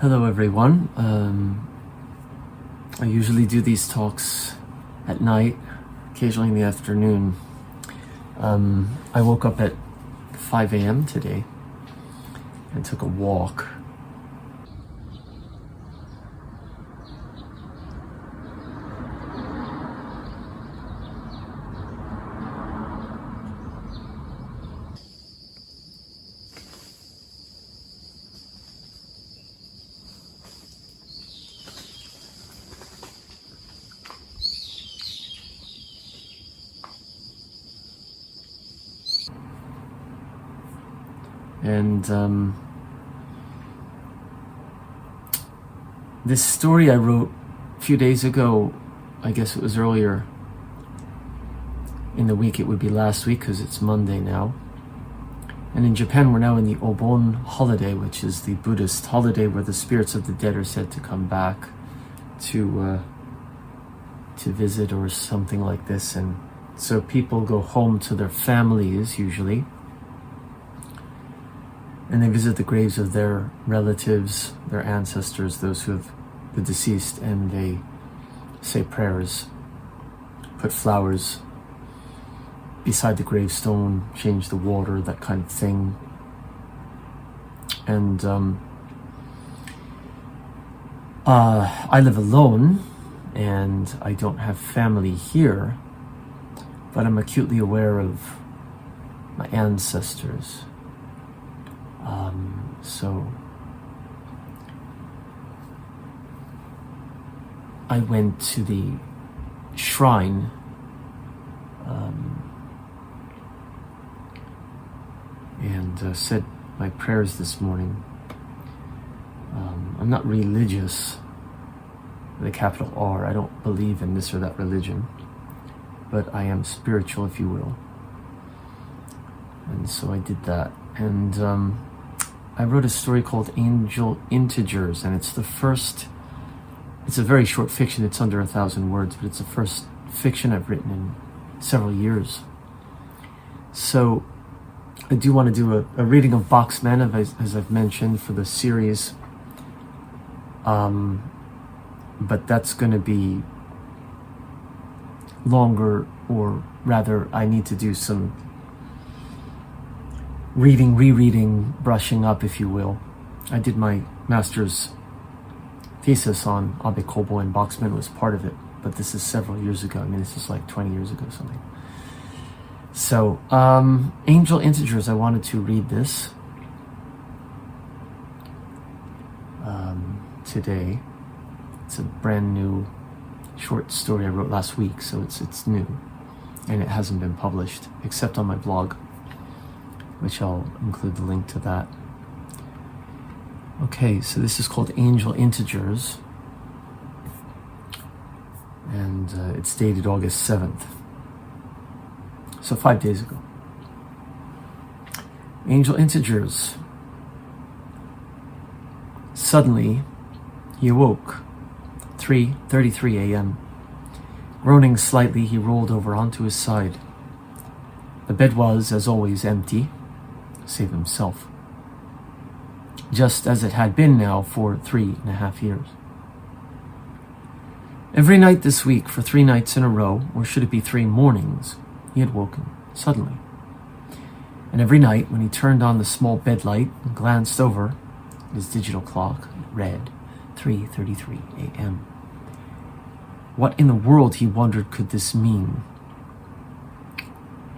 Hello everyone. I usually do these talks at night, occasionally in the afternoon. I woke up at 5 a.m. today and took a walk. And this story I wrote a few days ago, I guess it was earlier in the week, it would be last week because it's Monday now. And in Japan, we're now in the Obon holiday, which is the Buddhist holiday where the spirits of the dead are said to come back to visit or something like this. And so people go home to their families usually, and they visit the graves of their relatives, their ancestors, those who have the deceased, and they say prayers, put flowers beside the gravestone, change the water, that kind of thing. And I live alone and I don't have family here, but I'm acutely aware of my ancestors. So I went to the shrine and said my prayers this morning. I'm not religious with a capital R. I don't believe in this or that religion, but I am spiritual, if you will. And so I did that. And I wrote a story called Angel Integers, and it's a very short fiction. It's under 1,000 words, but it's the first fiction I've written in several years. So I do want to do a reading of Boxman, as I've mentioned, for the series. But that's going to be longer, or rather, I need to do some reading, rereading, brushing up, if you will. I did my master's thesis on Obon, and Boxman was part of it, but this is several years ago. I mean, this is like 20 years ago, something. So, Angel Integers, I wanted to read this today. It's a brand new short story I wrote last week, so it's new, and it hasn't been published, except on my blog, which I'll include the link to that. Okay, so this is called Angel Integers, and it's dated August 7th, so 5 days ago. Angel Integers. Suddenly, he awoke, 3:33 a.m. Groaning slightly, he rolled over onto his side. The bed was, as always, empty, save himself, just as it had been now for 3.5 years. Every night this week, for 3 nights in a row, or should it be 3 mornings, he had woken suddenly. And every night, when he turned on the small bed light and glanced over, his digital clock read 3:33 a.m. What in the world, he wondered, could this mean?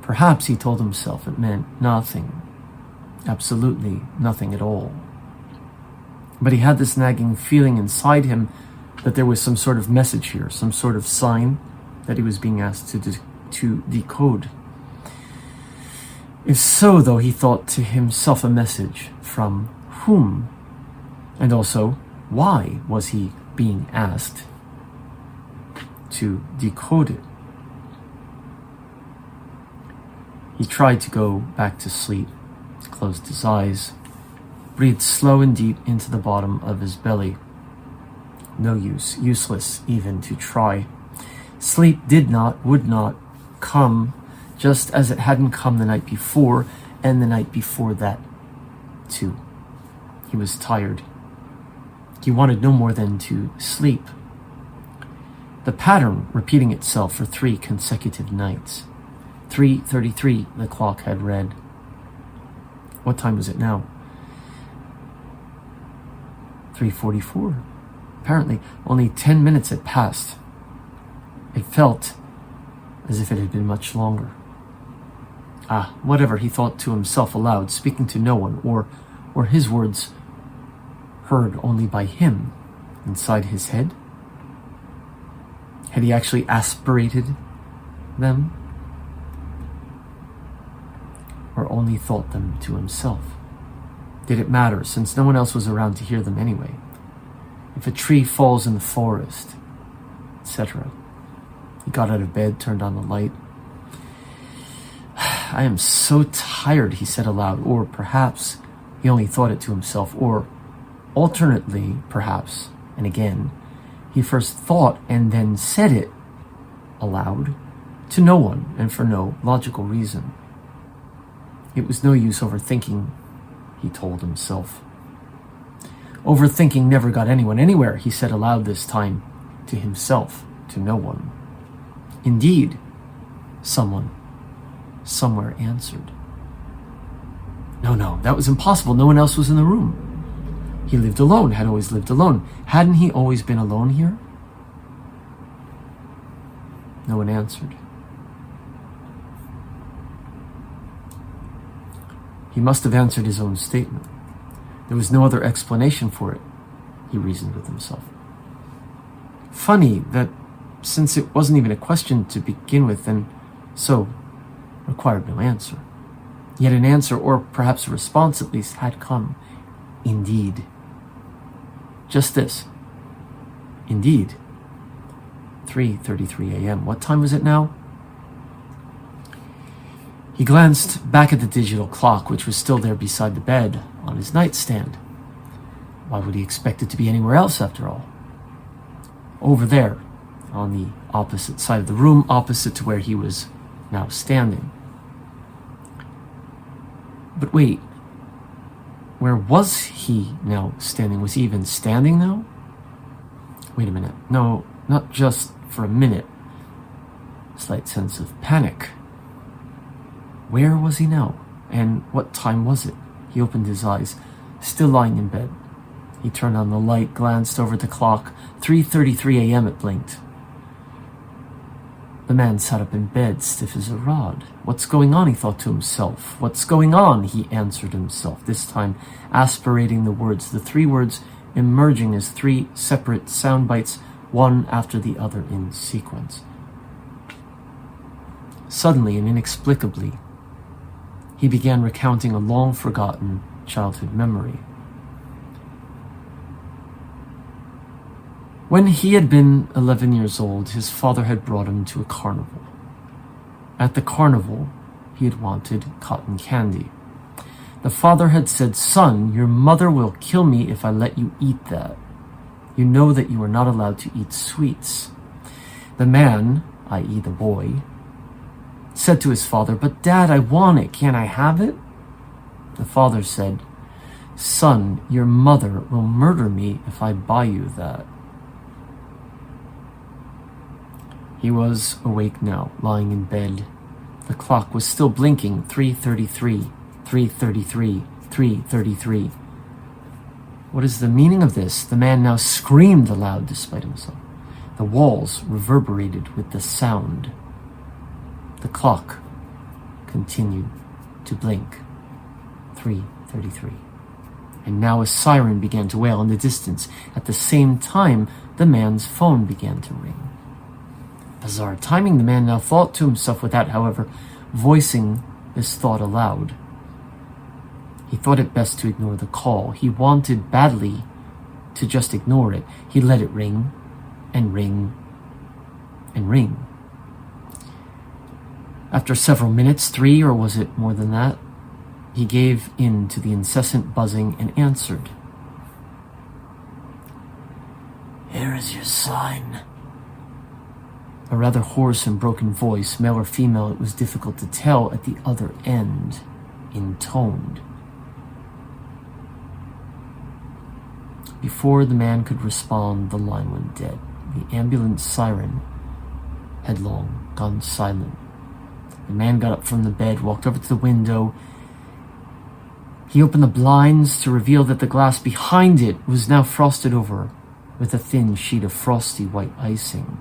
Perhaps, he told himself, it meant nothing. Absolutely nothing at all. But he had this nagging feeling inside him that there was some sort of message here, some sort of sign that he was being asked to decode. If so, though, he thought to himself, a message from whom? And also, why was he being asked to decode it? He tried to go back to sleep, closed his eyes, breathed slow and deep into the bottom of his belly. No use, useless even to try. Sleep would not come, just as it hadn't come the night before, and the night before that too. He was tired. He wanted no more than to sleep. The pattern repeating itself for 3 consecutive nights. 3:33, the clock had read. What time is it now? 3:44. Apparently, only 10 minutes had passed. It felt as if it had been much longer. Whatever, he thought to himself aloud, speaking to no one, or his words heard only by him inside his head? Had he actually aspirated them? Or only thought them to himself? Did it matter, since no one else was around to hear them anyway? If a tree falls in the forest, etc. He got out of bed, turned on the light. I am so tired, he said aloud, or perhaps he only thought it to himself, or alternately, perhaps, and again, he first thought and then said it aloud to no one and for no logical reason. It was no use overthinking, he told himself. Overthinking never got anyone anywhere, he said aloud this time, to himself, to no one. Indeed, someone, somewhere answered. No, that was impossible. No one else was in the room. He lived alone, had always lived alone. Hadn't he always been alone here? No one answered. He must have answered his own statement. There was no other explanation for it, he reasoned with himself. Funny that since it wasn't even a question to begin with, and so required no answer. Yet an answer, or perhaps a response at least, had come. Indeed. Just this. Indeed. 3:33 a.m. What time was it now? He glanced back at the digital clock, which was still there beside the bed on his nightstand. Why would he expect it to be anywhere else, after all? Over there, on the opposite side of the room, opposite to where he was now standing. But wait, where was he now standing? Was he even standing now? Wait a minute. No, not just for a minute. A slight sense of panic. Where was he now? And what time was it? He opened his eyes, still lying in bed. He turned on the light, glanced over at the clock. 3:33 a.m. it blinked. The man sat up in bed, stiff as a rod. What's going on, he thought to himself. What's going on, he answered himself, this time aspirating the words, the 3 words emerging as 3 separate sound bites, one after the other in sequence. Suddenly and inexplicably, he began recounting a long-forgotten childhood memory. When he had been 11 years old, his father had brought him to a carnival. At the carnival, he had wanted cotton candy. The father had said, "Son, your mother will kill me if I let you eat that. You know that you are not allowed to eat sweets." The man, i.e. the boy, said to his father, "But Dad, I want it. Can't I have it?" The father said, "Son, your mother will murder me if I buy you that." He was awake now, lying in bed. The clock was still blinking, 3:33, 3:33, 3:33. What is the meaning of this? The man now screamed aloud despite himself. The walls reverberated with the sound. The clock continued to blink, 3:33. And now a siren began to wail in the distance. At the same time, the man's phone began to ring. Bizarre timing, the man now thought to himself without, however, voicing this thought aloud. He thought it best to ignore the call. He wanted badly to just ignore it. He let it ring and ring and ring. After several minutes, 3, or was it more than that, he gave in to the incessant buzzing and answered. "Here is your sign." A rather hoarse and broken voice, male or female, it was difficult to tell, at the other end, intoned. Before the man could respond, the line went dead. The ambulance siren had long gone silent. The man got up from the bed, walked over to the window. He opened the blinds to reveal that the glass behind it was now frosted over with a thin sheet of frosty white icing.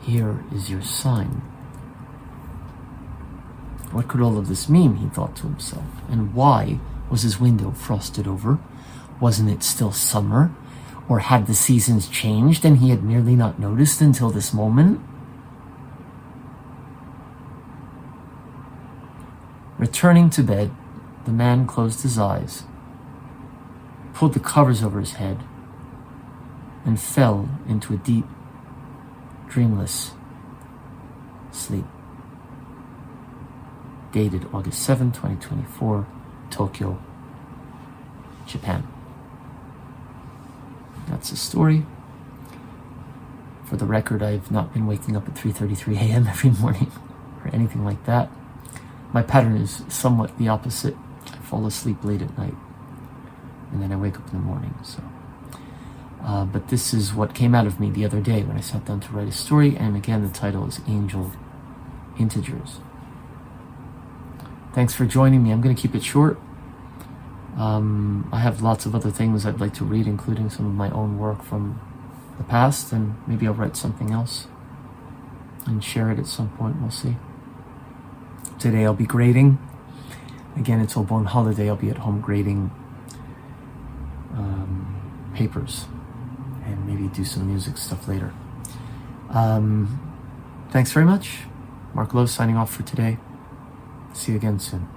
Here is your sign. What could all of this mean, he thought to himself, and why was his window frosted over? Wasn't it still summer? Or had the seasons changed and he had merely not noticed until this moment? Returning to bed, the man closed his eyes, pulled the covers over his head, and fell into a deep, dreamless sleep. Dated August 7, 2024, Tokyo, Japan. That's the story. For the record, I've not been waking up at 3:33 a.m. every morning or anything like that. My pattern is somewhat the opposite. I fall asleep late at night and then I wake up in the morning. But this is what came out of me the other day when I sat down to write a story, and again the title is Angel Integers. Thanks for joining me. I'm going to keep it short. I have lots of other things I'd like to read, including some of my own work from the past, and maybe I'll write something else and share it at some point. We'll see. Today I'll be grading. Again, it's Obon holiday. I'll be at home grading papers and maybe do some music stuff later. Thanks very much. Marc Lowe signing off for today. See you again soon.